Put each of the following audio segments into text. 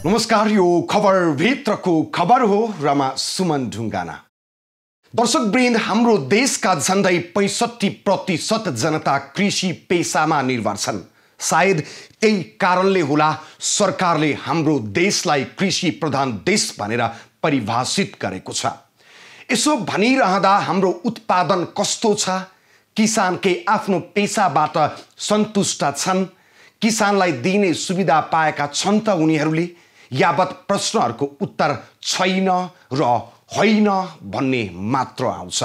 नमस्कार, यो खबर भित्रको खबर हो रमा सुमन ढुङ्गाना। दर्शकवृन्द, हाम्रो देशका झन्डै 65% जनता कृषि पेशामा निर्भर छन्। सायद त्यही कारणले होला सरकारले हाम्रो देशलाई कृषि प्रधान देश भनेर परिभाषित गरेको छ। यसो भनिरहँदा हाम्रो उत्पादन कस्तो छ? किसान के आफ्नो पेशाबाट सन्तुष्ट छन्? किसानलाई दिने सुविधा पाएका छन् त उनीहरूले? यावत प्रश्नहरूको उत्तर छैन र होइन भन्ने मात्र आउँछ।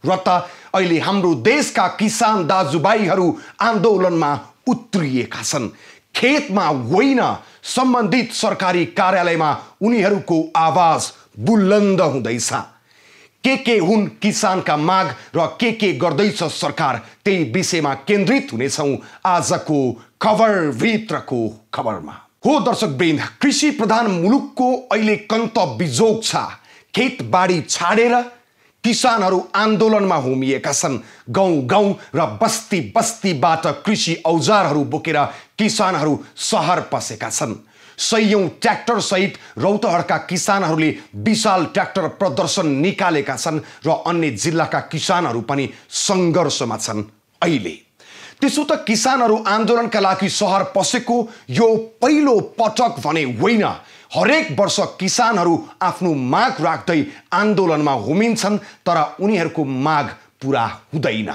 र त अहिले हाम्रो देशका किसान दाजुभाइहरू आन्दोलनमा उत्रिएका छन्। खेतमा होइन, सम्बन्धित सरकारी कार्यालयमा उनीहरूको आवाज बुलन्द हुँदैछ। के हुन् किसानका माग र के गर्दैछ सरकार, त्यही विषयमा केन्द्रित हुनेछौँ आजको खबर भित्रको खबरमा। हो दर्शकवृन्द, कृषि प्रधान मुलुकको अहिले कन्त बिजोग छ। खेतबाडी छाडेर किसानहरू आन्दोलनमा होमिएका छन्। गाउँ र बस्तीबाट कृषि औजारहरू बोकेर किसानहरू सहर पसेका छन्। सयौं ट्र्याक्टर सहित रौतहटका किसानहरूले विशाल ट्र्याक्टर प्रदर्शन निकालेका छन् र अन्य जिल्लाका किसानहरू पनि सङ्घर्षमा छन्। अहिले त्यसो त किसानहरू आन्दोलनका लागि सहर पसेको यो पहिलो पटक भने होइन। हरेक वर्ष किसानहरू आफ्नो माग राख्दै आन्दोलनमा होमिन्छन्, तर उनीहरूको माग पूरा हुँदैन।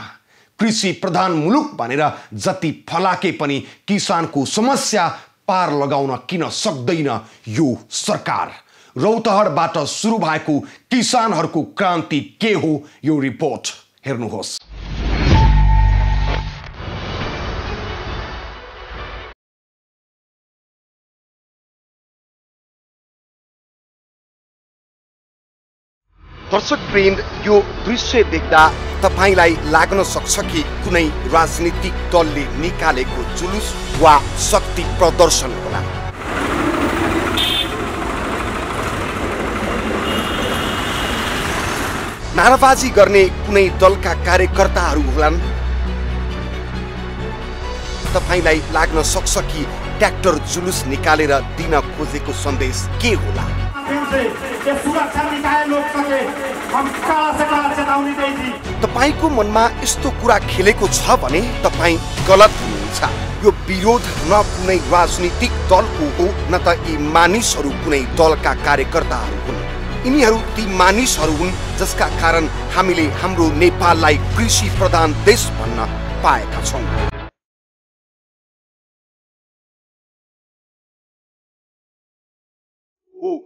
कृषि प्रधान मुलुक भनेर जति फलाके पनि किसानको समस्या पार लगाउन किन सक्दैन यो सरकार? रौतहटबाट सुरु भएको किसानहरूको क्रान्ति के हो, यो रिपोर्ट हेर्नुहोस्। दर्शकवृन्द, यो दृश्य देख्दा तपाईलाई लाग्न सक्छ कि कुनै राजनीतिक दलले निकालेको जुलुस वा शक्ति प्रदर्शन होला। नाराबाजी गर्ने कुनै दलका कार्यकर्ताहरू होलान्। तपाईलाई लाग्न सक्छ कि ट्र्याक्टर जुलुस निकालेर दिन खोजेको सन्देश के होला? तपाईको मनमा यस्तो कुरा खेलेको छ भने तपाईँ गलत हुनुहुन्छ। यो विरोध न कुनै राजनीतिक दलको हो, न त यी मानिसहरू कुनै दलका कार्यकर्ताहरू हुन्। यिनीहरू ती मानिसहरू हुन् जसका कारण हामीले हाम्रो नेपाललाई कृषि प्रधान देश भन्न पाएका छौँ।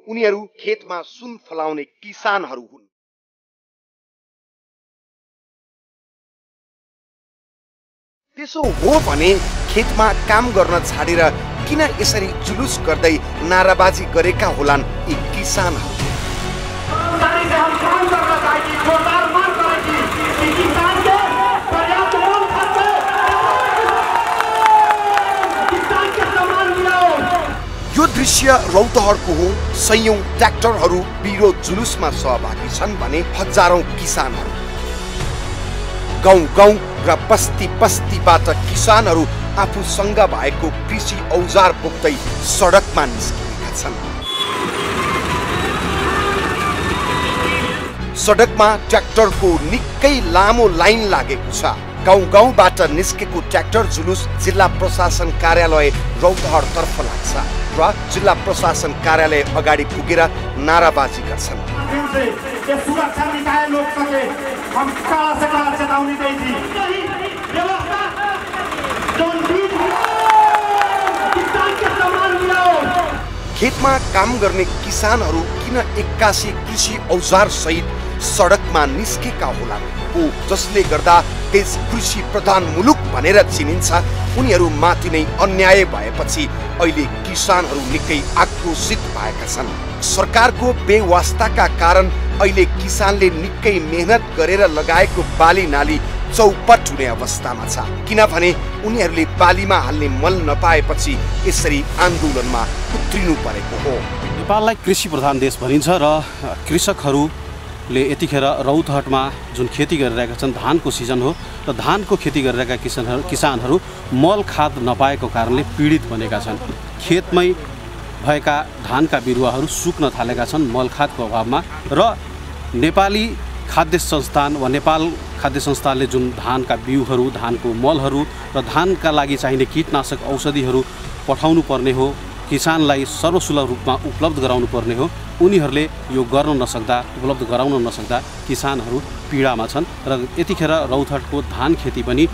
उनीहरू खेतमा सुन फलाउने किसानहरू हुन्। त्यसो हो भने खेतमा काम गर्न छाडेर किन यसरी जुलुस गर्दै नाराबाजी गरेका होलान् यी किसानहरू? यो दृश्य रौतहटको हो। सयौं ट्र्याक्टरहरू विरोध जुलुसमा सहभागी छन् भने हजारौं किसानहरू। गाउँ र बस्तीबाट किसानहरू आफूसँग भएको कृषि औजार बोक्दै सडकमा निस्किएका छन्। सडकमा ट्र्याक्टरको निकै लामो लाइन लागेको छ। गाउँबाट निस्केको ट्र्याक्टर जुलुस जिल्ला प्रशासन कार्यालय रौतहटतर्फ लाग्छ र जिल्ला प्रशासन कार्यालय अगाडि पुगेर नाराबाजी गर्छन्। खेतमा काम गर्ने किसानहरू किन एक्कासी कृषि औजार सहित सडकमा निस्केका होलान्? हो जसले गर्दा देश कृषि प्रधान मुलुक भनेर चिनिन्छ। उनीहरू माथि नै अन्याय भएपछि अहिले किसानहरू निकै आक्रोशित भएका छन्। सरकारको बेवास्ताका कारण अहिले किसानले निकै मेहनत गरेर लगाएको बाली नाली चौपट हुने अवस्थामा छ, किनभने उनीहरूले बालीमा हाल्ने मल नपाएपछि यसरी आन्दोलनमा उत्रिनु परेको हो। नेपाललाई कृषि प्रधान देश भनिन्छ र कृषकहरूले यतिखेर रौतहटमा जुन खेती गरिरहेका छन्, धानको सिजन हो र धानको खेती गरिरहेका किसानहरू मल खाद नपाएको कारणले पीडित बनेका छन्। खेतमै भएका धानका बिरुवाहरू सुक्न थालेका छन् मलखादको अभावमा र नेपाली खाद्य संस्थान वा नेपाल खाद्य संस्थानले जुन धानका बिउहरू धानको मलहरू र धानका लागि चाहिने कीटनाशक औषधिहरू पठाउनु पर्ने हो किसानलाई सर्वसुलभ रूपमा उपलब्ध गराउनु पर्ने हो उनीहरूले यो गर्न नसक्दा उपलब्ध गराउन नसक्दा किसानहरू पीडामा छन् र यतिखेर रौतहटको धान खेती पनि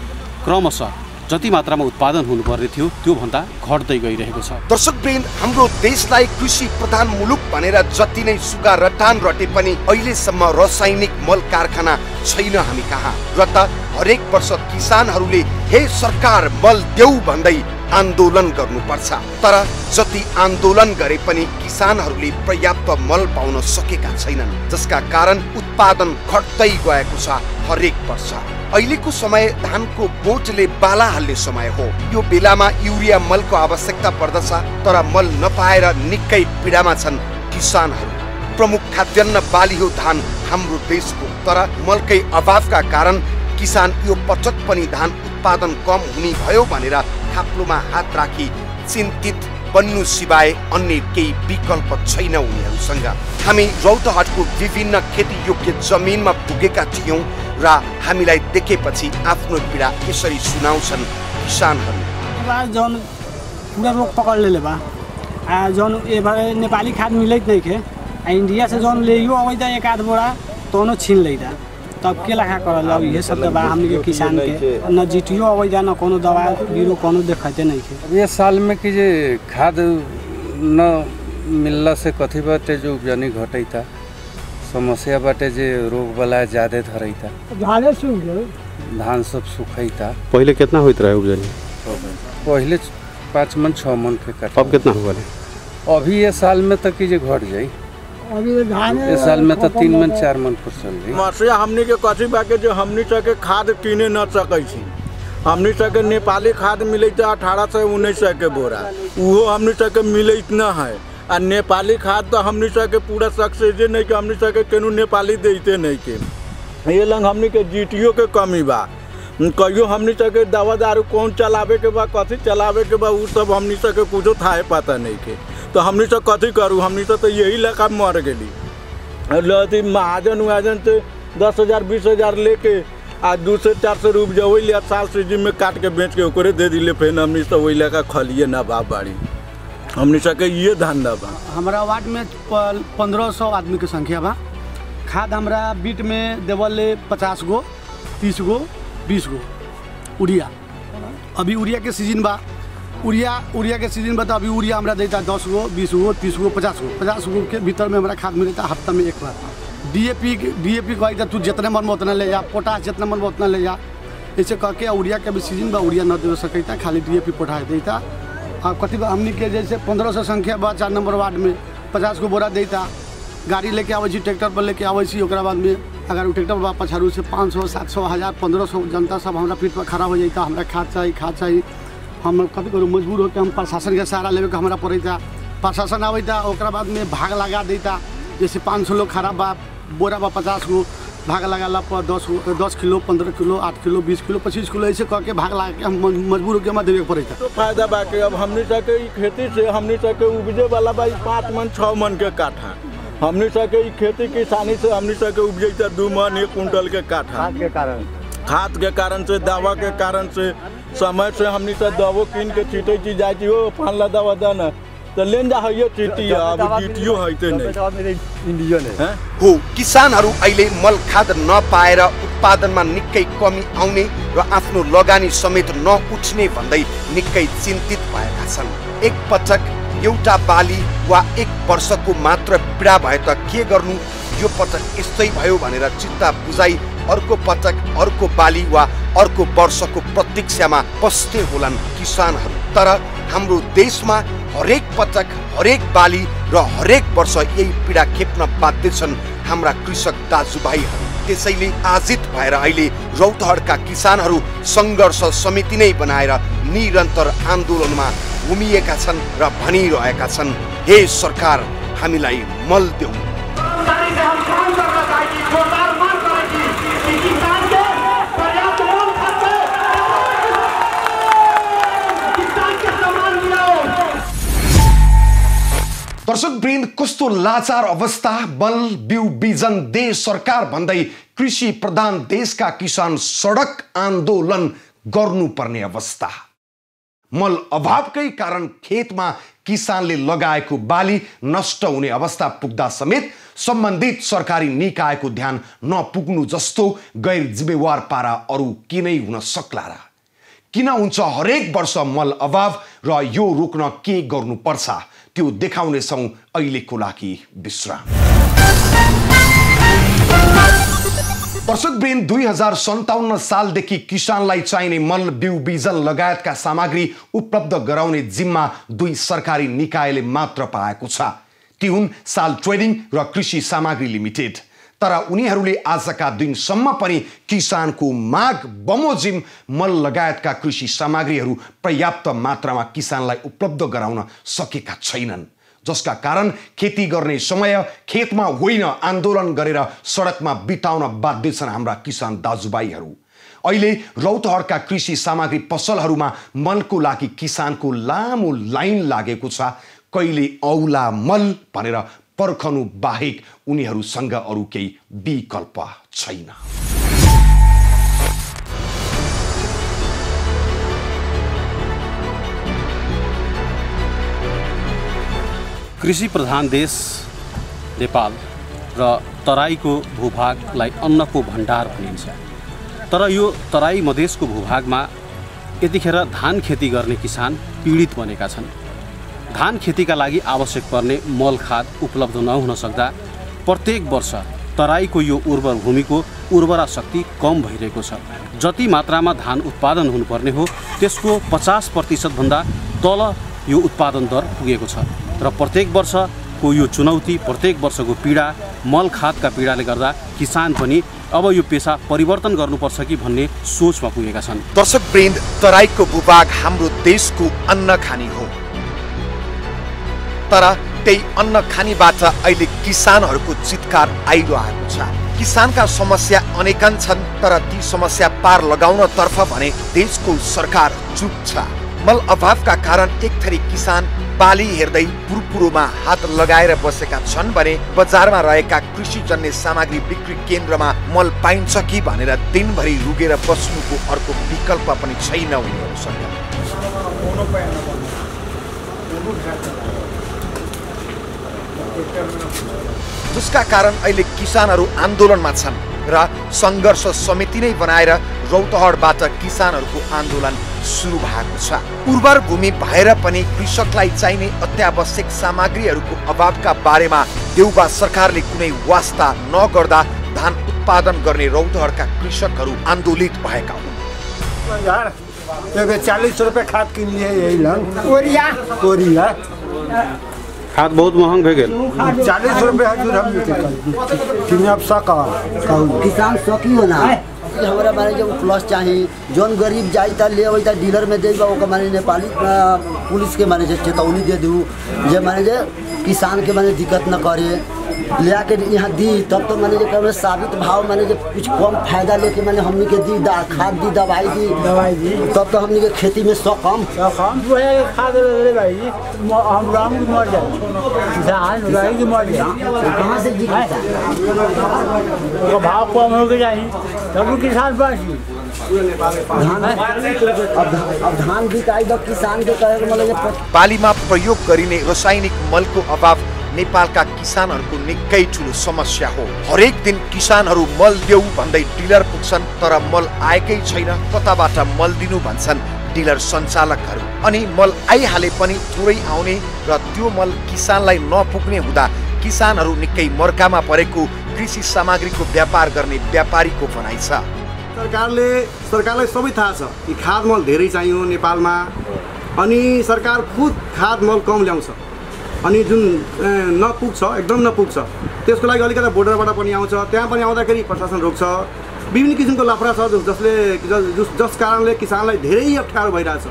क्रमशः जति मात्रामा उत्पादन हुनुपर्ने थियो त्यो भन्दा घट्दै गइरहेको छ। दर्शकवृन्द हाम्रो देशलाई कृषि प्रधान मुलुक भनेर जति नै सुगा रटान रटे पनि अहिलेसम्म रासायनिक मल कारखाना छैन हामी कहाँ र त हरेक वर्ष किसानहरूले हे सरकार मल देऊ भन्दै आन्दोलन गर्नुपर्छ तर जति आन्दोलन गरे पनि किसानहरूले पर्याप्त मल पाउन सकेका छैनन् जसका कारण उत्पादन घट्दै गएको छ हरेक वर्ष। अहिलेको समय धानको बोटले बाला हाल्ने समय हो यो बेलामा युरिया मलको आवश्यकता पर्दछ तर मल नपाएर निकै पीडामा छन् किसानहरू। प्रमुख खाद्यान्न बाली हो धान हाम्रो देशको तर मलकै अभावका कारण किसान यो पटक पनि धान उत्पादन कम हुने भयो भनेर खाप्लोमा हात राखी चिन्तित बन्नु सिवाय अन्य केही विकल्प छैन उनीहरूसँग। हामी रौतहटको विभिन्न खेती योग्य जमिनमा पुगेका थियौं र हामीलाई देखेपछि आफ्नो पीडा यसरी सुनाउँछन् किसानहरू। जौन पूरा रोग पकड़ ले बा जौन नेपाली खाद मिलत नहीं के इंडिया से जौन ले अवैधा एक आध बोरा दोनों छीन लेता तब के लखा करल ये सब दवा हमने के किसान के न जीटीओ अवैधा न कोनो दवा बीरो कोनो देखते नहीं के। ये साल में कि जे खाद न मिलला से कथी बाटे जो उपजनी घटैता समस्या बाटे जे रोग बला ज्यादा धरैता धाने सूख गए धान सब सुखैता। पहले कितना होइत रहे उपजनी? पहले 5 मन 6 मन के कटा। अब कितना हुआ? अभी ये साल में तक कि जे घट जाई अभी धान ये साल में तो 3 मन 4 मन पर चल रही मसिया हमनी के कथी बाके जो हमनी सके खाद किने न सकै छी हमनी सके नेपाली खाद मिलैत 1800-1900 के बोरा वो हमनी सके मिलैत न है आ नेपाली खाद तो हमनी सके पूरा सक्सेस नहीं के हमनी सके केनु नेपाली देते नहीं के ये लंग हमनी के जीटीओ के कमी बा कहियो हमनी सके दवा दारू कौन चलावे के बा कथी चलावे के बा उ सब हमनी सके कुछो थाहे पता नहीं के तो हमनी सब कथी करूँ हमनी सब तो यही लगा मर गई महाजन उहाजन से 10,000 20,000 लेके आज 200-400 रुपये वही लिया साल से जिम में काट के बेच के ओकरे दे दिले फिर हमनी सब वही लगा खलिए ना बा बाड़ी हमनी सके ये धंधा बा। हमारा वार्ड में 1500 आदमी के संख्या बा खाद हमारा बीट में देवल 50 गो 30 गो 20 गो उड़िया अभी उड़िया के सीजन बा उड़िया के सीजन बता अभी उड़िया हमारा देता 10 गो 20 गो 30 गो 50 गो के भीतर में हमारा खाद मिलता हफ्ता में एक बार। डीएपी कहता तू जितने मन में उतना ले जा पोटास जितना मन में उतना ले जा ऐसे कह के उड़िया के भी सीजन बा उड़िया न दे सकता खाली डीएपी पोटास देता। कथी हमनी के जैसे 1500 संख्या बा 4 नंबर वार्ड में 50 गो बोरा देता गाड़ी लेके आवे ट्रैक्टर पर लेके आवे बाद में अगर ट्रैक्टर बा पछाड़ू से 500 700 1000 1500 जनता सब हमारा पीठ पर खड़ा हो जाता हमारा खाद चाहिए हम कभी कभी मजबूर होकर हम प्रशासन के सहारा लेवे के हमारा पड़ता प्रशासन आवेता ओकरा बाद में भाग लगा देता जैसे 500 लोग खड़ा बा बोरा बा 50 गो भाग लगाला पर 10 kilo 15 kilo 8 kilo 20 kilo 25 kilo ऐसे करके भाग लगा के हम मजबूर होकर हमारा देवे के पड़ता। तो फायदा बाकी अब हमनी सके खेती से हमनी सके उपजे वाला बा 5 मन 6 मन के काठा हमनी सके खेती किसानी से हमनी सके उपजे 2 मन 1 कुंटल के काठा खाद के कारण से दवा के कारण से समय से हमनी से दवो कीन के छीटे ची जाए छी ओ फानला दवा देना तो लेन जा है चीटी अब जीटीओ हैते नहीं इंडिया ने हो किसानहरू अहिले मल खाद नपाएर उत्पादनमा निकै कमी आउने र आफ्नो लगानी समेत नउठ्ने भन्दै निकै चिन्तित भएका छन्। एक पटक एउटा बाली वा 1 वर्षको मात्र पीडा भए त के गर्नु यो पटक यस्तै भयो भनेर चित्त बुझाइ अर्को पटक अर्को बाली वा अर्को वर्षको प्रतीक्षामा बस्ने होलान् किसानहरू। तर हाम्रो देशमा हरेक पटक हरेक बाली र हरेक वर्ष यही पीडा खेप्न बाध्य छन् हाम्रा कृषक दाजुभाइहरू। त्यसैले आजित भएर अहिले रौतहटका किसानहरू संघर्ष समिति नै बनाएर निरन्तर आन्दोलनमा घुमिएका छन् र भनिरहेका छन् हे सरकार हामीलाई मल देऊ। दर्शकवृन्द, कस्तो लाचार अवस्था। मल बिउ बिजन दे सरकार भन्दै कृषि प्रधान देशका किसान सडक आन्दोलन गर्नुपर्ने अवस्था। मल अभावकै कारण खेतमा किसानले लगाएको बाली नष्ट हुने अवस्था पुग्दा समेत सम्बन्धित सरकारी निकायको ध्यान नपुग्नु जस्तो गैर जिम्मेवार पारा अरू किनै हुन सक्ला र? किन हुन्छ हरेक वर्ष मल अभाव र यो रोक्न के गर्नुपर्छ त्यो देखाउनेछौँ अहिलेको लागि विश्राम। दर्शकवृन्द, 2057 सालदेखि किसानलाई चाहिने मल बिउ बिजन लगायतका सामग्री उपलब्ध गराउने जिम्मा 2 सरकारी निकायले मात्र पाएको छ। ती हुन् साल ट्रेडिङ र कृषि सामग्री लिमिटेड। तर उनीहरूले आजका दिनसम्म पनि किसानको माग बमोजिम मल लगायतका कृषि सामग्रीहरू पर्याप्त मात्रामा किसानलाई उपलब्ध गराउन सकेका छैनन्, जसका कारण खेती गर्ने समय खेतमा होइन आन्दोलन गरेर सडकमा बिताउन बाध्य छन् हाम्रा किसान दाजुभाइहरू। अहिले रौतहटका कृषि सामग्री पसलहरूमा मलको लागि किसानको लामो लाइन लागेको छ। कहिले औला मल भनेर पर्खनु बाहेक उनीहरूसँग अरू केही विकल्प छैन। कृषि प्रधान देश नेपाल र तराईको भूभागलाई अन्नको भण्डार भनिन्छ। तर यो तराई मधेसको भूभागमा यतिखेर धान खेती गर्ने किसान पीडित बनेका छन्। धान खेतीका लागि आवश्यक पर्ने मल खाद उपलब्ध नहुन सक्दा प्रत्येक वर्ष तराईको यो उर्वर भूमिको उर्वरा शक्ति कम भइरहेको छ। जति मात्रामा धान उत्पादन हुनुपर्ने हो त्यसको 50% भन्दा तल यो उत्पादन दर पुगेको छ र प्रत्येक वर्षको यो चुनौती, प्रत्येक वर्षको पीडा, मल खादका पीडाले गर्दा किसान पनि अब यो पेशा परिवर्तन गर्नुपर्छ कि भन्ने सोचमा पुगेका छन्। दर्शकवृन्द, तराईको भूभाग हाम्रो देशको अन्न खानी हो। तर त्यही अन्न खानीबाट अहिले किसानहरूको चितकार आइरहेको छ। किसानका समस्या अनेकन छन्, तर ती समस्या पार लगाउन तर्फ भने देशको सरकार चुप छ। मल अभावका कारण एक थरी किसान बाली हेर्दै पुरपुरोमा हात लगाएर बसेका छन् भने बजारमा रहेका कृषिजन्य सामग्री बिक्री केन्द्रमा मल पाइन्छ कि भनेर दिनभरि रुगेर बस्नुको अर्को विकल्प पनि छैन उनीहरूसँग। जसका कारण अहिले किसानहरू आन्दोलनमा छन् र सङ्घर्ष समिति नै बनाएर रौतहटबाट किसानहरूको आन्दोलन सुरु भएको छ। उर्वर भूमि भएर पनि कृषकलाई चाहिने अत्यावश्यक सामग्रीहरूको अभावका बारेमा देउबा सरकारले कुनै वास्ता नगर्दा धान उत्पादन गर्ने रौतहटका कृषकहरू आन्दोलित भएका हुन्। 40 रुपये खाद किन लिए यही कोरिया खाद बहुत महंग भे गेल। 40 रुपये हजुर हम अब सका किसान सकी होना हमारा माने जो प्लस चाहिए जोन गरीब जाई त ले वही त डीलर में देबा ओके माने नेपाली पुलिस के माने चेतावनी दे दू जे माने जे किसान के माने दिक्कत न करे लिया के यहाँ दी तब तो माने जे साबित भाव माने जे कुछ कम फायदा लेके माने हमनी के दी खाद दी दवाई दी तब तो हमनी के खेती में कम खाद ले भाई हम राम मर जाए किसान भाई मर जाए कहां से जी भाव कम हो के जाए तब किसान बासी अब धान बिकाई दो किसान के कहे मतलब बालीमा प्रयोग गरिने रासायनिक मलको अभाव नेपालका किसानहरूको निकै ठुलो समस्या हो। हरेक दिन किसानहरू मल देऊ भन्दै डिलर पुग्छन्, तर मल आएकै छैन। कताबाट मल दिनु भन्छन् डिलर सञ्चालकहरू। अनि मल आइहाले पनि थोरै आउने र त्यो मल किसानलाई नपुग्ने हुँदा किसानहरू निकै मर्कामा परेको कृषि सामग्रीको व्यापार गर्ने व्यापारीको भनाइ छ। सरकारलाई सबै थाहा छ कि खाद मल धेरै चाहियो नेपालमा, अनि सरकार खुद खाद मल कम ल्याउँछ, अनि जुन नपुग्छ एकदम नपुग्छ त्यसको लागि अलिकति बोर्डरबाट पनि आउँछ, त्यहाँ पनि आउँदाखेरि प्रशासन रोक्छ। विभिन्न किसिमको लफडा छ जस कारणले किसानलाई धेरै अप्ठ्यारो भइरहेछ।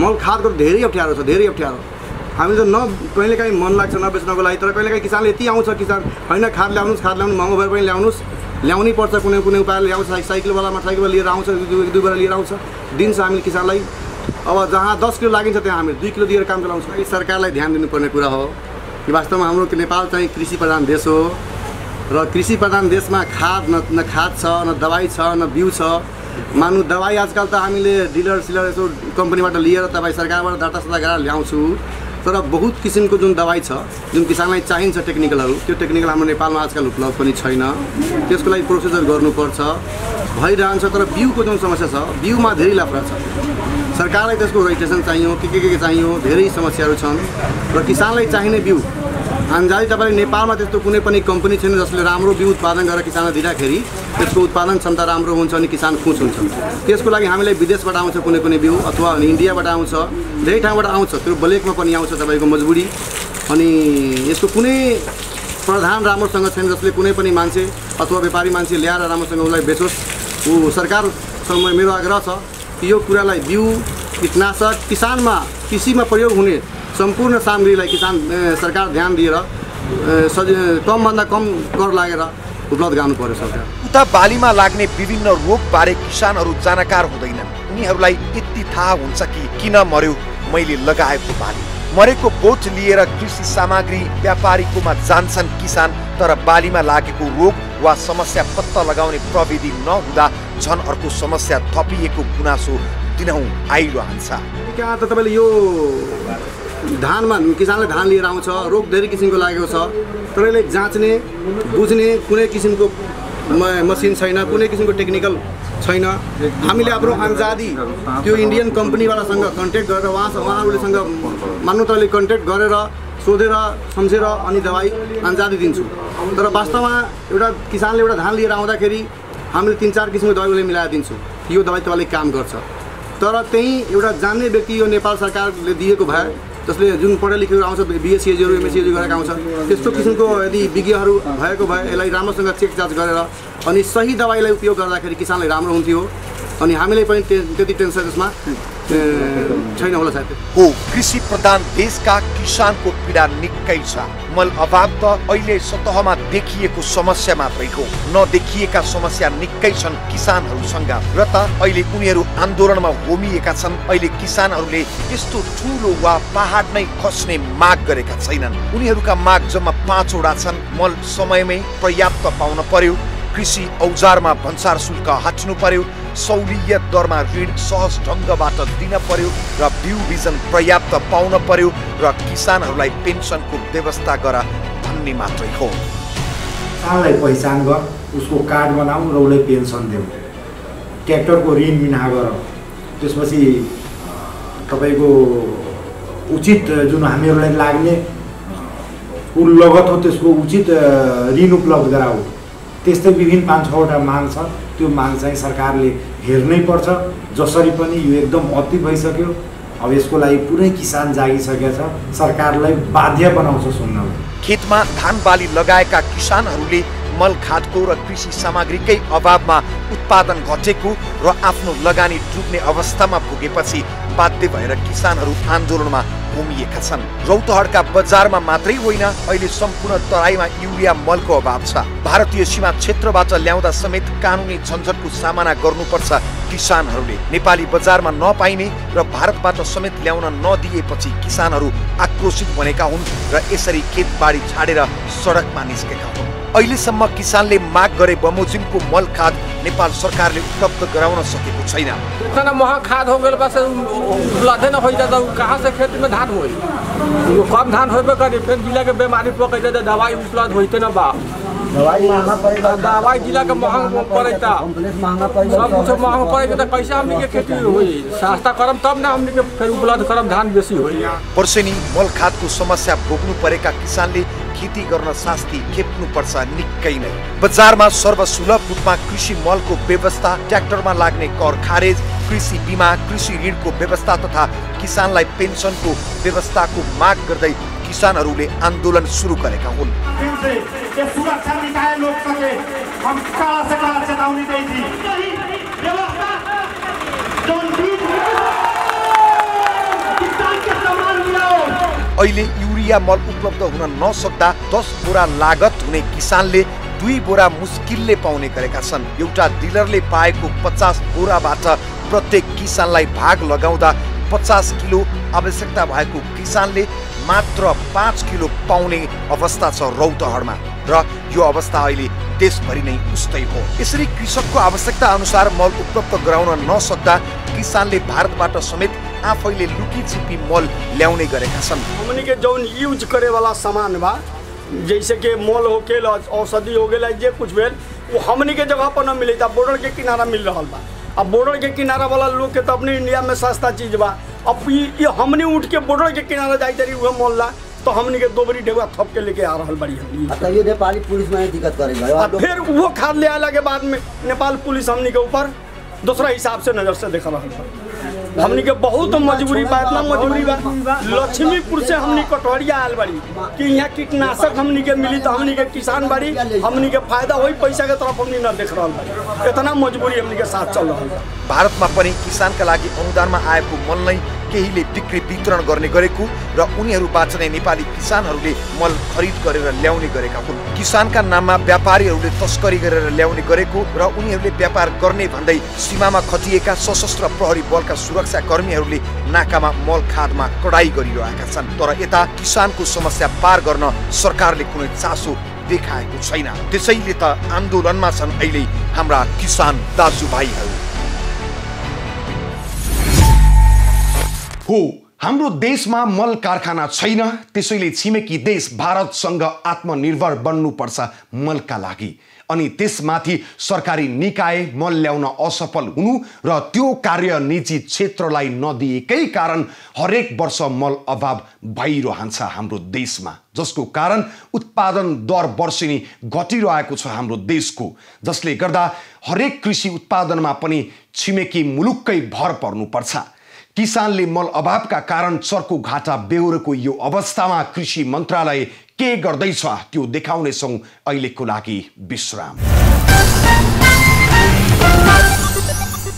मल खादको धेरै अप्ठ्यारो छ, धेरै अप्ठ्यारो। हामीले न कहिलेकाहीँ मन लाग्छ नबेच्नको लागि, तर कहिलेकाहीँ किसानले यति आउँछ किसान होइन खाद ल्याउनुहोस्, खाद ल्याउनु महँगो भएर पनि ल्याउनै पर्छ, कुनै कुनै उपायले ल्याउँछ। साइकलवालामा साइकल लिएर आउँछ, दुई बेला लिएर आउँछ, दिन्छ हामीले किसानलाई। अब जहाँ 10 किलो लागिन्छ त्यहाँ हामी 2 किलो दिएर काम चलाउँछौँ। सरकारलाई ध्यान दिनुपर्ने कुरा हो। कि वास्तवमा हाम्रो नेपाल चाहिँ कृषि प्रधान देश हो र कृषि प्रधान देशमा खाद न खाद छ न दबाई छ न बिउ छ। मान्नु दबाई आजकल त हामीले डिलर यसो कम्पनीबाट लिएर तपाईँ सरकारबाट दर्ता सर्ता गराएर ल्याउँछु, तर बहुत किसिमको जुन दबाई छ जुन किसानलाई चाहिन्छ टेक्निकलहरू, त्यो टेक्निकल हाम्रो नेपालमा आजकल उपलब्ध पनि छैन। त्यसको लागि प्रोसिजर गर्नुपर्छ, भइरहन्छ। तर बिउको जुन समस्या छ, बिउमा धेरै लफडा छ। सरकारलाई त्यसको रजिस्ट्रेसन चाहियो, के चाहियो, धेरै समस्याहरू छन्। र किसानलाई चाहिने बिउ अन्जाली तपाईँले नेपालमा त्यस्तो कुनै पनि कम्पनी छैन जसले राम्रो बिउ उत्पादन गरेर किसानलाई दिँदाखेरि त्यसको उत्पादन क्षमता राम्रो हुन्छ अनि किसान खुस हुन्छ। त्यसको लागि हामीलाई विदेशबाट आउँछ कुनै बिउ, अथवा इन्डियाबाट आउँछ, धेरै ठाउँबाट आउँछ, त्यो ब्ल्याकमा पनि आउँछ तपाईँको मजबुरी। अनि यसको कुनै प्रधान राम्रोसँग छैन जसले कुनै पनि मान्छे अथवा व्यापारी मान्छे ल्याएर राम्रोसँग उसलाई बेचोस्। सरकारसँग मेरो आग्रह छ कि यो कुरालाई बिउ, कीटनाशक, कृषिमा प्रयोग हुने सम्पूर्ण सामग्रीलाई सरकार ध्यान दिएर कमभन्दा कम कर लागेर उपलब्ध गराउनु पर्यो सरकार। उता बालीमा लाग्ने विभिन्न रोगबारे किसानहरू जानकार हुँदैनन्। उनीहरूलाई यति थाहा हुन्छ कि किन मर्यो मैले लगाएको बाली। मरेको बोझ लिएर कृषि सामग्री व्यापारीकोमा जान्छन् किसान, तर बालीमा लागेको रोग वा समस्या पत्ता लगाउने प्रविधि नहुँदा झन अर्को समस्या थपिएको गुनासो दिनहुँ आइरहन्छ। कहाँ त तपाईँले यो धानमा किसानले धान लिएर आउँछ, रोग धेरै किसिमको लागेको छ, तर यसले जाँच्ने बुझ्ने कुनै किसिमको मसिन छैन, कुनै किसिमको टेक्निकल छैन। हामीले आफ्नो अन्जादी त्यो इन्डियन कम्पनीवालासँग कन्ट्याक्ट गरेर उहाँहरूलेसँग मान्नु तपाईँले कन्ट्याक्ट गरेर सोधेर सम्झेर अनि दबाई अन्जादी दिन्छु। तर वास्तवमा एउटा किसानले एउटा धान लिएर आउँदाखेरि हामीले 3-4 किसिमको दबाई उसले मिलाएर दिन्छु, यो दबाई तपाईँले काम गर्छ। तर त्यही एउटा जान्ने व्यक्ति यो नेपाल सरकारले दिएको भए, जसले जुन पढे लेखेको आउँछ, बिएससीहरू एमएससीहरू गरेको आउँछ, त्यस्तो किसिमको यदि विज्ञहरू भएको भए यसलाई राम्रोसँग चेक जाँच गरेर अनि सही दबाईलाई उपयोग गर्दाखेरि किसानलाई राम्रो हुन्थ्यो। अनि हामीले पनि त्यति टेन्सन यसमा छैन होला सायद। हो, कृषि प्रधान देशका किसानको पीडा निकै छ। मल अभाव त अहिले सतहमा देखिएको समस्या मात्रै हो, नदेखिएका समस्या निकै छन् किसानहरूसँग र त अहिले उनीहरू आन्दोलनमा होमिएका छन्। अहिले किसानहरूले यस्तो ठुलो वा पहाड नै खस्ने माग गरेका छैनन्। उनीहरूका माग जम्मा 5 वटा छन्। मल समयमै पर्याप्त पाउन पर्यो, कृषि औजारमा भन्सार शुल्क हट्नु पर्यो, सहुलियत दरमा ऋण सहज ढङ्गबाट दिन पर्यो र बिउ बिजन पर्याप्त पाउन पर्यो र किसानहरूलाई पेन्सनको व्यवस्था गर भन्ने मात्रै हो। किसानलाई पहिचान गर, उसको कार्ड बनाऊ र उसलाई पेन्सन देऊ, ट्र्याक्टरको ऋण मिना गर, त्यसपछि तपाईँको उचित जुन हामीहरूलाई लाग्ने कुल लगत हो त्यसको उचित ऋण उपलब्ध गराऊ। त्यस्तै विभिन्न 5-6 वटा माग छ। त्यो माग चाहिँ सरकारले हेर्नै पर्छ। जसरी पनि यो एकदम अति भइसक्यो। अब यसको लागि पुरै किसान जागिसकेका छ, सरकारलाई बाध्य बनाउँछ सुन्नलाई। खेतमा धान बाली लगाएका किसानहरूले मल खादको र कृषि सामग्रीकै अभावमा उत्पादन घटेको र आफ्नो लगानी डुब्ने अवस्थामा पुगेपछि बाध्य भएर किसानहरू आन्दोलनमा होमिएका छन्। रौतहटका बजारमा मात्रै होइन, अहिले सम्पूर्ण तराईमा युरिया मलको अभाव छ। भारतीय सीमा क्षेत्रबाट ल्याउँदा समेत कानुनी झन्झटको सामना गर्नुपर्छ किसानहरूले। नेपाली बजारमा नपाइने र भारतबाट समेत ल्याउन नदिएपछि किसानहरू आक्रोशित बनेका हुन् र यसरी खेतबारी छाडेर सडकमा निस्केका हुन्। अहिलेसम्म किसानले माग गरे बमोजिमको मल खाद नेपाल सरकारले उपलब्ध गराउन सकेको छैन। इतना महंगा खाद हो गए बस उपलब्ध न हो जाता, कहाँ से खेत में धान होई, कम धान होबे करे, फिर जिला के बीमारी पकड़ जाता, दवाई उपलब्ध होते न बा, दवाई महंगा पड़ेगा, दवाई जिला के महंगा पड़ेगा, महंगा पड़ेगा, सब कुछ महंगा पड़ेगा। तो कैसे हमने के खेती हुई सस्ता करम तब ना हमने के फिर उपलब्ध करम धान बेसी हुई। वर्षेनी मल खादको समस्या भोग्नु परेका किसानले खेती गर्न शास्ति खेप्नु पर्छ निकै नै। बजारमा सर्वसुलभ रूपमा कृषि मलको व्यवस्था, ट्र्याक्टरमा लाग्ने कर खारेज, कृषि बीमा, कृषि ऋणको व्यवस्था तथा किसानलाई पेन्सनको व्यवस्थाको माग गर्दै किसानहरूले आन्दोलन सुरु गरेका हुन्। अहिले युरिया मल उपलब्ध हुन नसक्दा 10 बोरा लागत हुने किसानले 2 बोरा मुस्किलले पाउने गरेका छन्। एउटा डिलरले पाएको 50 बोराबाट प्रत्येक किसानलाई भाग लगाउँदा 50 किलो आवश्यकता भएको किसानले मात्र 5 किलो पाउने अवस्था छ रौतहटमा र यो अवस्था अहिले देशभरि नै उस्तै हो। यसरी कृषकको आवश्यकता अनुसार मल उपलब्ध गराउन नसक्दा किसानले भारतबाट समेत आफैले लुकी छिपी मल ल्याउने गरेका छन्। हमनी के जौन यूज करे वाला सामान बा जैसे कि मल हो के औषधि हो गेला जे कुछ भेल वो हमनी के जगह पर न मिलता, बॉर्डर के किनारा मिल रहा बा। अब बॉर्डर के किनारा वाला लोग के तो अपने इंडिया में सस्ता चीज बा। अब ये हमनी उठ के बॉर्डर के किनारा जाई तरी वो मोल ला तो हमनी के दोबरी ढेवा थप के लेके आ रहल बड़ी हमनी। तो ये नेपाली पुलिस में दिक्कत करेगा। फिर वो खाद ले आला के बाद में नेपाल पुलिस हमनी के ऊपर दूसरा हिसाब से नजर से देख रहल बा। हमनी के बहुत मजबूरी बा, इतना मजबूरी बा लक्ष्मीपुर से हमनी कटोरिया आयल बड़ी कि यहाँ कीटनाशक हमनी के मिली तो हमनी के किसान बड़ी हमनी के फायदा होई, पैसा के तरफ हमनी न देख रहल बड़ी। इतना मजबूरी हमनी के साथ चल रहल बा। भारतमा पनि किसानका लागि अनुदानमा आएको मल नै केहीले बिक्री वितरण गर्ने गरेको र उनीहरूबाट नै नेपाली किसानहरूले मल खरिद गरेर ल्याउने गरेका हुन्। किसानका नाममा व्यापारीहरूले तस्करी गरेर ल्याउने गरेको र उनीहरूले व्यापार गर्ने भन्दै सीमामा खटिएका सशस्त्र प्रहरी बलका सुरक्षा कर्मीहरूले नाकामा मल खादमा कडाई गरिरहेका छन्। तर यता किसानको समस्या पार गर्न सरकारले कुनै चासो देखाएको छैन। त्यसैले त आन्दोलनमा छन् अहिले हाम्रा किसान दाजुभाइहरू। हो, हाम्रो देशमा मल कारखाना छैन, त्यसैले छिमेकी देश भारतसँग आत्मनिर्भर बन्नुपर्छ मलका लागि। अनि त्यसमाथि सरकारी निकाय मल ल्याउन असफल हुनु र त्यो कार्य निजी क्षेत्रलाई नदिएकै कारण हरेक वर्ष मल अभाव भइरहन्छ हाम्रो देशमा, जसको कारण उत्पादन दर वर्षेनी घटिरहेको छ हाम्रो देशको, जसले गर्दा हरेक कृषि उत्पादनमा पनि छिमेकी मुलुककै भर पर्नुपर्छ। किसानले मल अभावका कारण चर्को घाटा बेहोरेको यो अवस्थामा कृषि मन्त्रालय के गर्दैछ त्यो देखाउनेछौँ अहिलेको लागि विश्राम।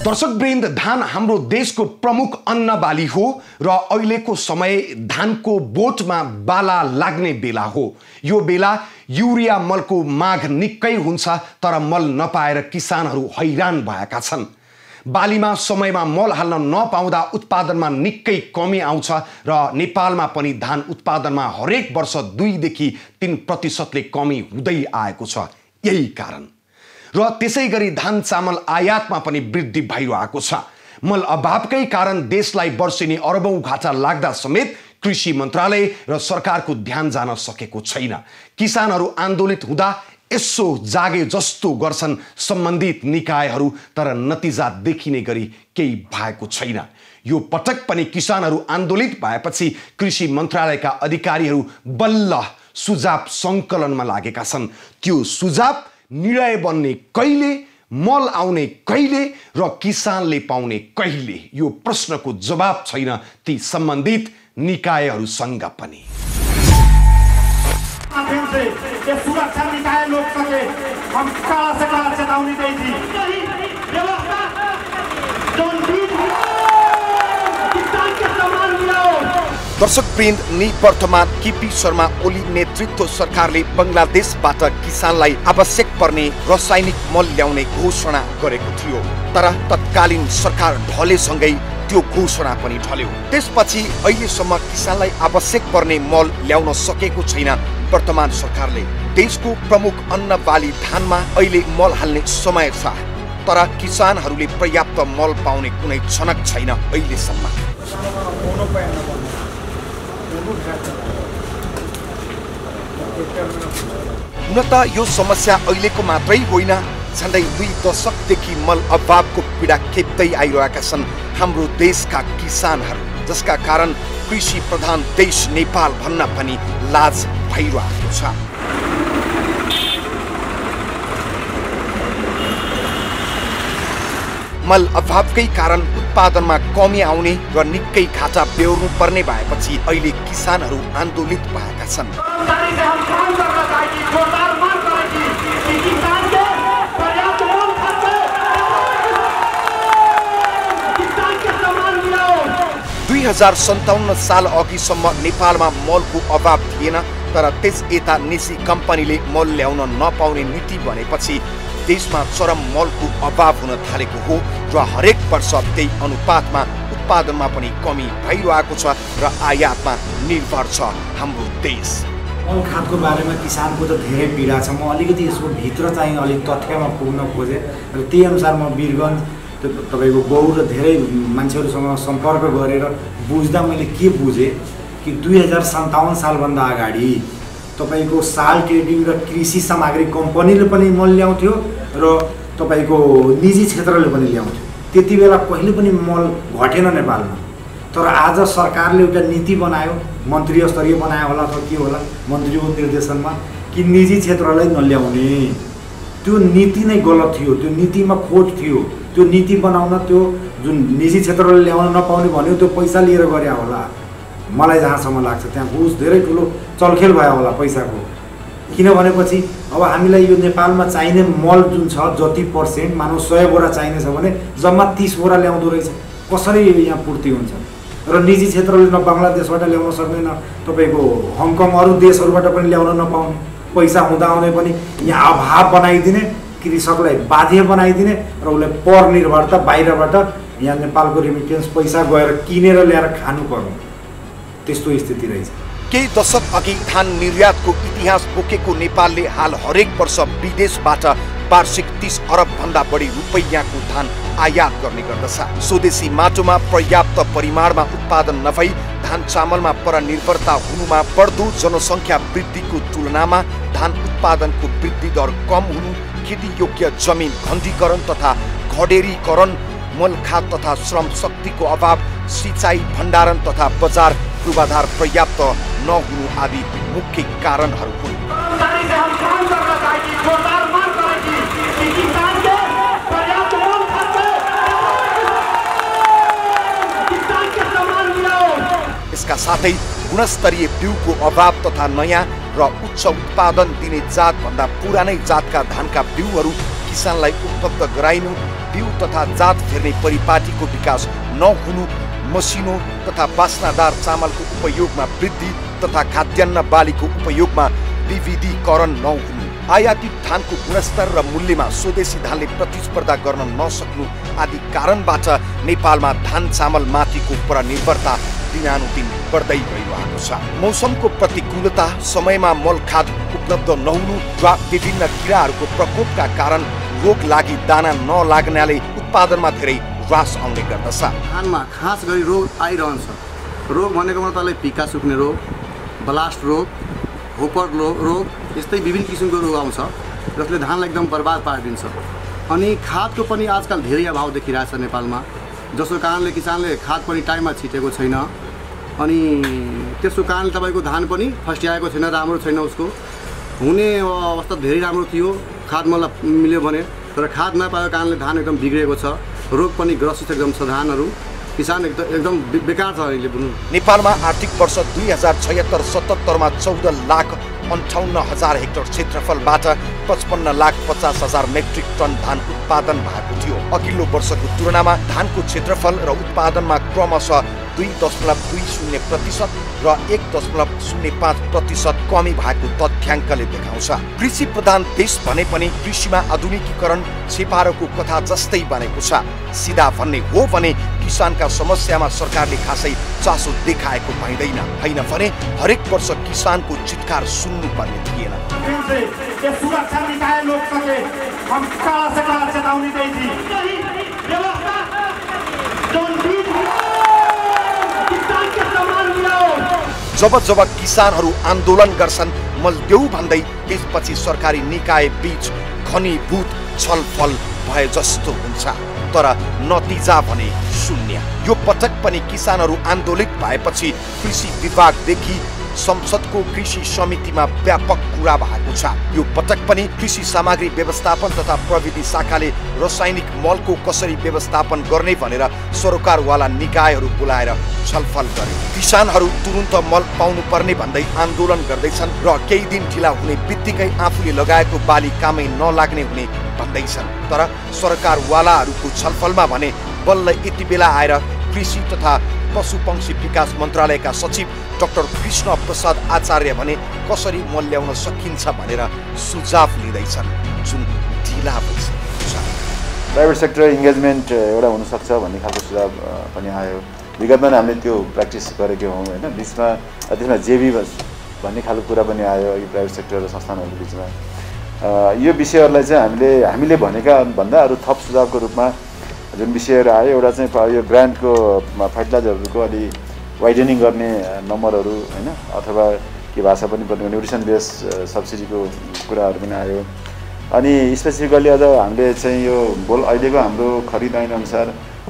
दर्शकवृन्द, धान हाम्रो देशको प्रमुख अन्न बाली हो र अहिलेको समय धानको बोटमा बाला लाग्ने बेला हो। यो बेला युरिया मलको माग निकै हुन्छ, तर मल नपाएर किसानहरू हैरान भएका छन्। बालीमा समयमा मल हाल्न नपाउँदा उत्पादनमा निकै कमी आउँछ र नेपालमा पनि धान उत्पादनमा हरेक वर्ष 2 देखि 3% कमी हुँदै आएको छ यही कारण। र त्यसै गरी धान चामल आयातमा पनि वृद्धि भइरहेको छ। मल अभावकै कारण देशलाई वर्षेनी अरबौं घाटा लाग्दा समेत कृषि मन्त्रालय र सरकारको ध्यान जान सकेको छैन। किसानहरू आन्दोलित हुँदा यसो जागे जस्तो गर्छन् सम्बन्धित निकायहरू, तर नतिजा देखिने गरी केही भएको छैन। यो पटक पनि किसानहरू आन्दोलित भएपछि कृषि मन्त्रालयका अधिकारीहरू बल्ल सुझाव सङ्कलनमा लागेका छन्। त्यो सुझाव निर्णय बन्ने कहिले, मल आउने कहिले र किसानले पाउने कहिले, यो प्रश्नको जवाब छैन ती सम्बन्धित निकायहरूसँग पनि। सुरक्षा निकाय लोग सके हम काला से काला चेतावनी दी थी। दर्शकवृन्द, निवर्तमान केपी शर्मा ओली नेतृत्व सरकारले बङ्गलादेशबाट किसानलाई आवश्यक पर्ने रासायनिक मल ल्याउने घोषणा गरेको थियो, तर तत्कालीन सरकार ढलेसँगै त्यो घोषणा पनि ढल्यो। त्यसपछि अहिलेसम्म किसानलाई आवश्यक पर्ने मल ल्याउन सकेको छैन वर्तमान सरकारले। देशको प्रमुख अन्न बाली धानमा अहिले मल हाल्ने समय छ, तर किसानहरूले पर्याप्त मल पाउने कुनै छनक छैन अहिलेसम्म। हुन त यो समस्या अहिलेको मात्रै होइन, झन्डै 2 दशकदेखि मल अभावको पीडा खेप्दै आइरहेका छन् हाम्रो देशका किसानहरू, जसका कारण कृषि प्रधान देश नेपाल भन्न पनि लाज भइरहेको छ। मल अभावकै कारण उत्पादनमा कमी आउने र निकै घाटा बेहोर्नु पर्ने भएपछि अहिले किसानहरू आन्दोलित भएका छन्। दुई 2057 साल अघिसम्म नेपालमा मलको अभाव थिएन, तर त्यस यता निजी कम्पनीले मल ल्याउन नपाउने नीति बनेपछि देशमा चरम मलको अभाव हुन थालेको हो र हरेक वर्ष त्यही अनुपातमा उत्पादनमा पनि कमी भइरहेको छ र आयातमा निर्भर छ हाम्रो देश। मल खादको बारेमा किसानको त धेरै पीडा छ। म अलिकति यसको भित्र चाहिँ अलिक तथ्यमा पुग्न खोजेँ र त्यही अनुसार म वीरगञ्ज तपाईँको गौर र धेरै मान्छेहरूसँग सम्पर्क गरेर बुझ्दा मैले के बुझेँ कि 2057 सालभन्दा अगाडि तपाईँको साल ट्रेडिङ र कृषि सामग्री कम्पनीले पनि मल ल्याउँथ्यो र तपाईँको निजी क्षेत्रले पनि ल्याउँथ्यो। त्यति बेला कहिले पनि मल घटेन नेपालमा। तर आज सरकारले एउटा नीति बनायो, मन्त्री स्तरीय बनायो होला अथवा के होला, मन्त्रीको निर्देशनमा कि निजी क्षेत्रलाई नल्याउने। त्यो नीति नै गलत थियो, त्यो नीतिमा खोट थियो। त्यो नीति बनाउन त्यो जुन निजी क्षेत्रले ल्याउन नपाउने भन्यो त्यो पैसा लिएर गरे होला। मलाई जहाँसम्म लाग्छ त्यहाँ बुझ धेरै ठुलो चलखेल भयो होला पैसाको। किनभनेपछि अब हामीलाई यो नेपालमा चाहिने मल जुन छ जति पर्सेन्ट मानव 100 बोरा चाहिने छ भने जम्मा 30 बोरा ल्याउँदो रहेछ। कसरी यहाँ पूर्ति हुन्छ? र निजी क्षेत्रले न बङ्गलादेशबाट ल्याउन सक्दैन, तपाईँको हङकङ अरू देशहरूबाट पनि ल्याउन नपाउने, पैसा हुँदाहुँदै पनि यहाँ अभाव बनाइदिने, कृषकलाई बाध्य बनाइदिने र उसलाई परनिर्भरता बाहिरबाट यहाँ नेपालको रेमिटेन्स पैसा गएर किनेर ल्याएर खानु पर्ने त्यस्तो स्थिति रहेछ। केही दशक अघि धान निर्यातको इतिहास बोकेको नेपालले हाल हरेक वर्ष विदेशबाट वार्षिक 30 अरब भन्दा बढी रुपैयाँको धान आयात गर्ने गर्दछ। स्वदेशी माटोमा पर्याप्त परिमाणमा उत्पादन नभई धान चामलमा परनिर्भरता हुनुमा बढ्दो जनसङ्ख्या वृद्धिको तुलनामा धान उत्पादनको वृद्धि दर कम हुनु, खेती योग्य जमिन खण्डीकरण तथा खडेरीकरण, मल खाद तथा श्रम शक्तिको अभाव, सिंचाई भण्डारण तथा बजार पूर्वाधार पर्याप्त नहुनु आदि मुख्य कारणहरू हुन्। यसका साथै गुणस्तरीय बिउको अभाव तथा नयाँ र उच्च उत्पादन दिने जातभन्दा पुरानै जातका धानका बिउहरू किसानलाई उपलब्ध गराइनु, बिउ तथा जात फेर्ने परिपाटीको विकास नहुनु, मसिनो तथा बास्नादार चामलको उपयोगमा वृद्धि तथा खाद्यान्न बालीको उपयोगमा विविधीकरण नहुनु, आयातित धानको गुणस्तर र मूल्यमा स्वदेशी धानले प्रतिस्पर्धा गर्न नसक्नु आदि कारणबाट नेपालमा धान चामल माथिको परनिर्भरता दिनानुदिन बढ्दै गइरहेको छ। मौसमको प्रतिकूलता, समयमा मल खाद उपलब्ध नहुनु वा विभिन्न किराहरूको प्रकोपका कारण रोग लागि दाना नलाग्नाले उत्पादनमा धेरै ह्रास आउने गर्दछ। धानमा खास गरी रोग आइरहन्छ। रोग भनेको मतलब पिका सुक्ने रोग, ब्लास्ट रोग, होपर रोग, यस्तै विभिन्न किसिमको रोग आउँछ जसले धानलाई एकदम बर्बाद पारिदिन्छ। अनि खादको पनि आजकल धेरै अभाव देखिरहेछ नेपालमा, जसको कारणले किसानले खाद पनि टाइममा छिटेको छैन। अनि त्यसको कारणले तपाईँको धान पनि फस्ट्याएको छैन, राम्रो छैन। उसको हुने अवस्था धेरै राम्रो थियो खाद मलाई मिल्यो भने, तर खाद नपाएको कारणले धान एकदम बिग्रेको छ। रोग पनि ग्रसित एकदम छ धानहरू, किसान एकदम बेकार छ अहिले बुझ्नु। नेपालमा आर्थिक वर्ष 2076-77 मा 14,58,000 हेक्टर क्षेत्रफलबाट 55,50,000 मेट्रिक टन धान उत्पादन भएको थियो। अघिल्लो वर्षको तुलनामा धानको क्षेत्रफल र उत्पादनमा क्रमशः 2.20% र 1.05% कमी भएको तथ्याङ्कले देखाउँछ। कृषि प्रधान देश भने पनि कृषिमा आधुनिकीकरण छेपारोको कथा जस्तै बनेको छ। सिधा भन्ने हो भने किसानका समस्यामा सरकारले खासै चासो देखाएको पाइँदैन। होइन भने हरेक वर्ष किसानको चितकार सुन्नुपर्ने थिएन। जब जब किसानहरू आन्दोलन गर्छन् मल देऊ भन्दै त्यसपछि सरकारी निकाय बीच घनीभूत छलफल भए जस्तो हुन्छ, तर नतिजा भने शून्य। यो पटक पनि किसानहरू आन्दोलित भएपछि कृषि विभागदेखि संसदको कृषि समितिमा व्यापक कुरा भएको छ। यो पटक पनि कृषि सामग्री व्यवस्थापन तथा प्रविधि शाखाले रासायनिक मलको कसरी व्यवस्थापन गर्ने भनेर सरकारवाला निकायहरू बोलाएर छलफल गरे। किसानहरू तुरुन्त मल पाउनु पर्ने भन्दै आन्दोलन गर्दैछन् र केही दिन ढिला हुने बित्तिकै आफूले लगाएको बाली कामै नलाग्ने हुने भन्दैछन्। तर सरकारवालाहरूको छलफलमा भने बल्ल यति बेला आएर कृषि तथा पशुपक्षी विकास मन्त्रालयका सचिव डाक्टर कृष्ण प्रसाद आचार्य भने कसरी मल ल्याउन सकिन्छ भनेर सुझाव लिँदैछन्, जुन ढिला भइसकेको छ। प्राइभेट सेक्टर इन्गेजमेन्ट एउटा हुनसक्छ भन्ने खालको सुझाव पनि आयो। विगतमा हामीले त्यो प्र्याक्टिस गरेको हौँ होइन। बिचमा त्यसमा जेबी भन्ने खालको कुरा पनि आयो यो प्राइभेट सेक्टर र संस्थानहरूको बिचमा। यो विषयहरूलाई चाहिँ हामीले भनेका भन्दा अरू थप सुझावको रूपमा जुन विषयहरू आयो, एउटा चाहिँ यो ब्रान्डको फर्टिलाइजरहरूको अलि वाइडनिङ गर्ने नम्बरहरू होइन, अथवा के भाषा पनि पर्ने न्युट्रिसन बेस सब्सिडीको कुराहरू पनि आयो। अनि स्पेसिफिकली अझ हामीले चाहिँ यो अहिलेको हाम्रो खरिद ऐन अनुसार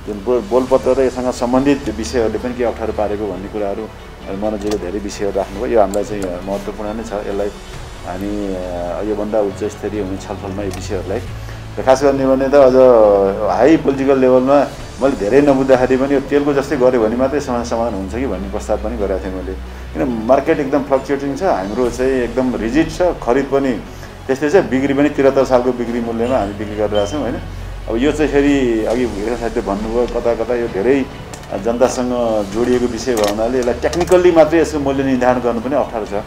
जुन बोलपत्र र यससँग सम्बन्धित विषयहरूले पनि के अप्ठ्यारो पारेको भन्ने कुराहरू मनोजीले धेरै विषयहरू राख्नुभयो। यो हामीलाई चाहिँ महत्त्वपूर्ण नै छ। यसलाई हामी योभन्दा उच्च स्तरीय हुने छलफलमा यो विषयहरूलाई र खास गर्ने भने त अझ हाई पोलिटिकल लेभलमा मैले धेरै नबुझ्दाखेरि पनि यो तेलको जस्तै गऱ्यो भने मात्रै समस्या समाधान हुन्छ कि भन्ने प्रस्ताव पनि गरेको थिएँ मैले। किन मार्केट एकदम फ्लक्चुएटिङ छ, हाम्रो चाहिँ एकदम रिजिड छ, खरिद पनि त्यस्तै छ, बिक्री पनि 73 सालको बिक्री मूल्यमा हामी बिक्री गरिरहेको छौँ होइन। अब यो चाहिँ फेरि अघि साथीले भन्नुभयो कता कता यो धेरै जनतासँग जोडिएको विषय भयो हुनाले यसलाई टेक्निकल्ली मात्रै यसको मूल्य निर्धारण गर्नु पनि अप्ठ्यारो छ।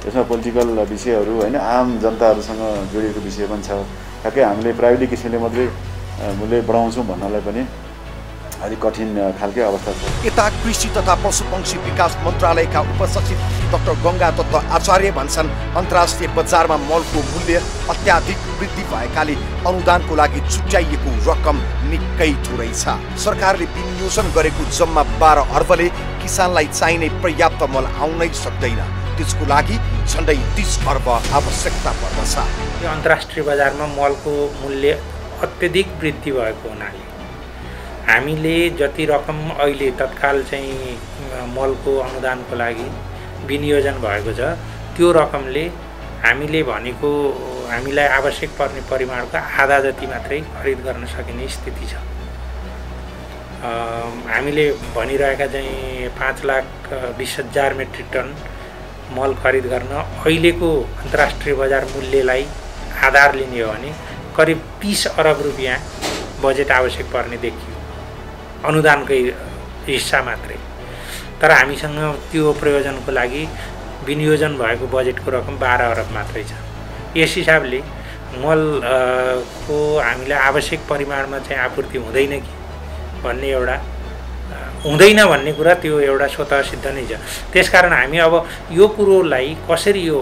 यसमा पोलिटिकल विषयहरू होइन, आम जनताहरूसँग जोडिएको विषय पनि छ। ठ्याक्कै हामीले प्राविधिक किसिमले मात्रै मूल्य बढाउँछौँ भन्नलाई पनि अलिक कठिन खालकै अवस्था छ। यता कृषि तथा पशुपक्षी विकास मन्त्रालयका उपसचिव डाक्टर गङ्गा दत्त आचार्य भन्छन् अन्तर्राष्ट्रिय बजारमा मलको मूल्य अत्याधिक वृद्धि भएकाले अनुदानको लागि छुट्याइएको रकम निकै थोरै छ। सरकारले विनियोजन गरेको जम्मा 12 अर्बले किसानलाई चाहिने पर्याप्त मल आउनै सक्दैन। त्यसको लागि झन्डै 30 अर्ब आवश्यकता पर्दछ। यो अन्तर्राष्ट्रिय बजारमा मलको मूल्य अत्यधिक वृद्धि भएको हुनाले हामीले जति रकम अहिले तत्काल चाहिँ मलको अनुदानको लागि विनियोजन भएको छ त्यो रकमले हामीले भनेको हामीलाई आवश्यक पर्ने परिमाणको आधा जति मात्रै खरिद गर्न सकिने स्थिति छ। हामीले भनिरहेका चाहिँ 5,20,000 मेट्रिक टन मल खरिद गर्न अहिलेको अन्तर्राष्ट्रिय बजार मूल्यलाई आधार लिने हो भने करिब 30 अरब रुपियाँ बजेट आवश्यक पर्ने देखियो, अनुदानकै हिस्सा मात्रै। तर हामीसँग त्यो प्रयोजनको लागि विनियोजन भएको बजेटको रकम 12 अरब मात्रै छ। यस हिसाबले मलको हामीलाई आवश्यक परिमाणमा चाहिँ आपूर्ति हुँदैन कि भन्ने एउटा हुँदैन भन्ने कुरा त्यो एउटा स्वतः सिद्ध नै छ। त्यसकारण हामी अब यो कुरोलाई कसरी यो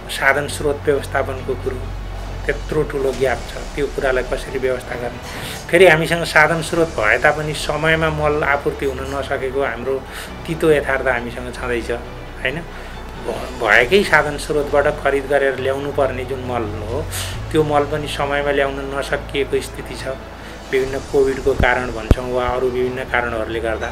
साधन स्रोत व्यवस्थापनको कुरो त्यत्रो ठुलो ग्याप छ, त्यो कुरालाई कसरी व्यवस्था गर्ने। फेरि हामीसँग साधन स्रोत भए तापनि समयमा मल आपूर्ति हुन नसकेको हाम्रो तितो यथार्थ हामीसँग छँदैछ होइन। भएकै साधन स्रोतबाट खरिद गरेर ल्याउनु पर्ने जुन मल हो त्यो मल पनि समयमा ल्याउन नसकिएको स्थिति छ, विभिन्न कोभिडको कारण भन्छौँ वा अरू विभिन्न कारणहरूले गर्दा।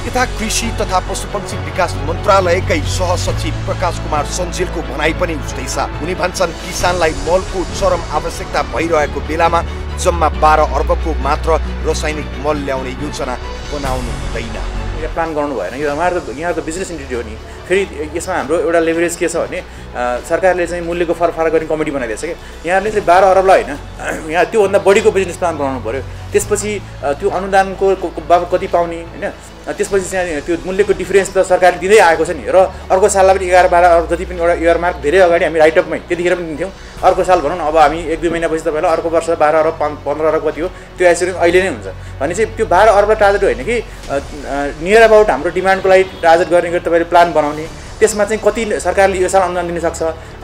यता कृषि तथा पशुपक्षी विकास मन्त्रालयकै सहसचिव प्रकाश कुमार सञ्जेलको भनाइ पनि उस्तै छ। उनी भन्छन् किसानलाई मलको चरम आवश्यकता भइरहेको बेलामा जम्मा 12 अर्बको मात्र रासायनिक मल ल्याउने योजना बनाउनु हुँदैन। यहाँ प्लान गर्नु भएन। यो यहाँ त बिजनेस इन्टिटी हो नि। फेरि यसमा हाम्रो एउटा लेभरेज के छ भने सरकारले चाहिँ मूल्यको फरक गर्ने कमिटी बनाइदिएछ कि यहाँले चाहिँ 12 अरबलाई होइन, यहाँ त्योभन्दा बढीको बिजनेस प्लान बनाउनु पऱ्यो। त्यसपछि त्यो अनुदानको बाबत कति पाउने होइन, त्यसपछि चाहिँ त्यो मूल्यको डिफरेन्स त सरकारले दिँदै आएको छ नि। र अर्को साललाई पनि 11-12 अरब जति पनि एउटा इयर मार्क धेरै अगाडि हामी राइटअपमै त्यतिखेर पनि दिन्थ्यौँ। अर्को साल भनौँ न अब हामी 1-2 महिनापछि तपाईँलाई अर्को वर्ष 12 अरब 15 अरब कति हो त्यो एस्युरेन्स अहिले नै हुन्छ भने चाहिँ त्यो 12 अरबलाई टार्गेट होइन कि नियर अबाउट हाम्रो डिमान्डको लागि टार्गेट गर्ने गरी तपाईँले प्लान बनाउने। त्यसमा चाहिँ कति सरकारले यो साल अनुदान दिन सक्छ,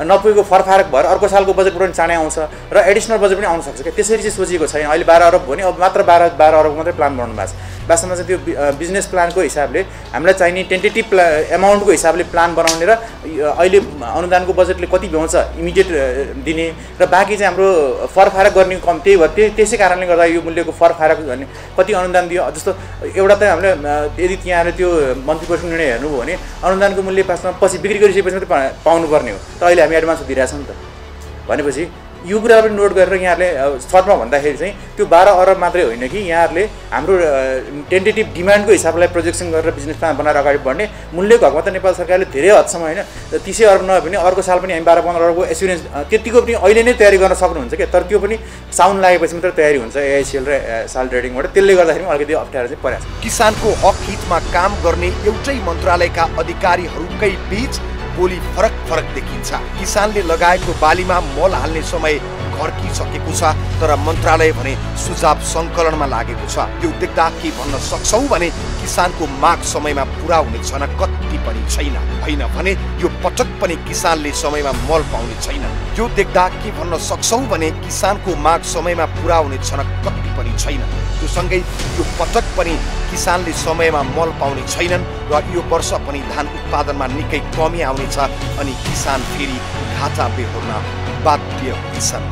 नपुगेको फरक भएर अर्को सालको बजेटबाट पनि चाँडै आउँछ र एडिसनल बजेट पनि आउन सक्छ क्या। त्यसरी चाहिँ सोचिएको छैन। अहिले 12 अरब भने अब मात्र 12 अरबको मात्रै प्लान बनाउनु भएको छ। वास्तवमा चाहिँ त्यो बिजनेस प्लानको हिसाबले हामीलाई चाहिने टेन्टेटिभ एमाउन्टको हिसाबले प्लान बनाउने र अहिले अनुदानको बजेटले कति भ्याउँछ इमिडिएट दिने र बाँकी चाहिँ हाम्रो फरक गर्ने कम त्यही भयो। त्यसै कारणले गर्दा यो मूल्यको फरक भन्ने कति अनुदान दियो जस्तो एउटा त हामीले यदि त्यहाँले त्यो मन्त्री परिषद निर्णय हेर्नुभयो भने अनुदानको मूल्य पासमा पछि बिक्री गरिसकेपछि मात्रै पाउनुपर्ने हो। त अहिले हामी एडभान्स दिइरहेछौँ नि त भनेपछि यो कुरा पनि नोट गरेर यहाँहरूले सर्टमा भन्दाखेरि चाहिँ त्यो 12 अरब मात्रै होइन कि यहाँहरूले हाम्रो टेन्टेटिभ डिमान्डको हिसाबलाई प्रोजेक्सन गरेर बिजनेस प्लान बनाएर अगाडि बढ्ने। मूल्यको हकमा त नेपाल सरकारले धेरै हदसम्म होइन 30 अरब नभए पनि अर्को साल पनि हामी 12-15 अरबको एस्युरेन्स त्यतिको पनि अहिले नै तयारी गर्न सक्नुहुन्छ क्या। तर त्यो पनि साउन लागेपछि मात्रै तयारी हुन्छ एआइसिएल र साल ट्रेडिङबाट। त्यसले गर्दाखेरि अलिकति अप्ठ्यारो चाहिँ परेको छ। किसानको हक हितमा काम गर्ने एउटै मन्त्रालयका अधिकारीहरूकै बीच बोली फरक देखिन्छ। किसानले लगाएको बालीमा मल हाल्ने समय फर्किसकेको छ, तर मन्त्रालय भने सुझाव सङ्कलनमा लागेको छ। यो देख्दा के भन्न सक्छौ भने किसानको माग समयमा पुरा हुने छन कति पनि छैन। होइन भने यो पटक पनि किसानले समयमा मल पाउने छैन। यो देख्दा के भन्न सक्छौ भने किसानको माग समयमा पुरा हुने छन कति पनि छैन। यो सँगै यो पटक पनि किसानले समयमा मल पाउने छैनन् र यो वर्ष पनि धान उत्पादनमा निकै कमी आउनेछ अनि किसान फेरि घाटा बेहोर्न बाध्य हुनेछन्।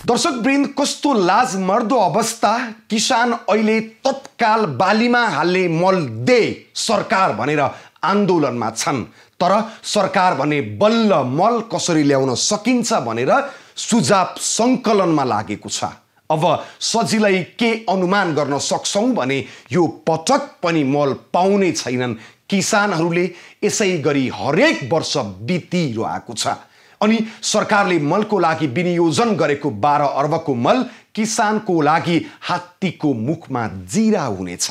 दर्शकवृन्द, कस्तो लाजमर्दो अवस्था। किसान अहिले तत्काल बालीमा हाल्ने मल दे सरकार भनेर आन्दोलनमा छन्, तर सरकार भने बल्ल मल कसरी ल्याउन सकिन्छ भनेर सुझाव सङ्कलनमा लागेको छ। अब सजिलै के अनुमान गर्न सक्छौँ भने यो पटक पनि मल पाउने छैनन् किसानहरूले। यसै गरी हरेक वर्ष बितिरहेको छ अनि सरकारले मलको लागि विनियोजन गरेको 12 अर्बको मल किसानको लागि हात्तीको मुखमा जिरा हुनेछ।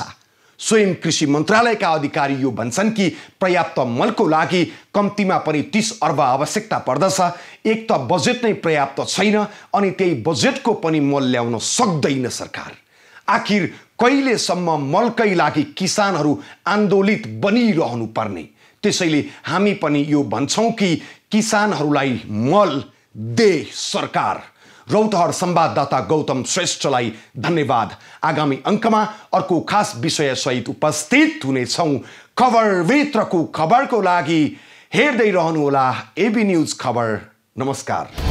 स्वयं कृषि मन्त्रालयका अधिकारी यो भन्छन् कि पर्याप्त मलको लागि कम्तीमा पनि 30 अर्ब आवश्यकता पर्दछ। एक त बजेट नै पर्याप्त छैन अनि त्यही बजेटको पनि मल ल्याउन सक्दैन सरकार। आखिर कहिलेसम्म मलकै लागि किसानहरू आन्दोलित बनिरहनु पर्ने? त्यसैले हामी पनि यो भन्छौँ कि किसानहरूलाई मल दे सरकार। रौतहट संवाददाता गौतम श्रेष्ठलाई धन्यवाद। आगामी अङ्कमा अर्को खास विषयसहित उपस्थित हुनेछौँ। खबरभित्रको खबरको लागि हेर्दै रहनुहोला एबी न्युज खबर। नमस्कार।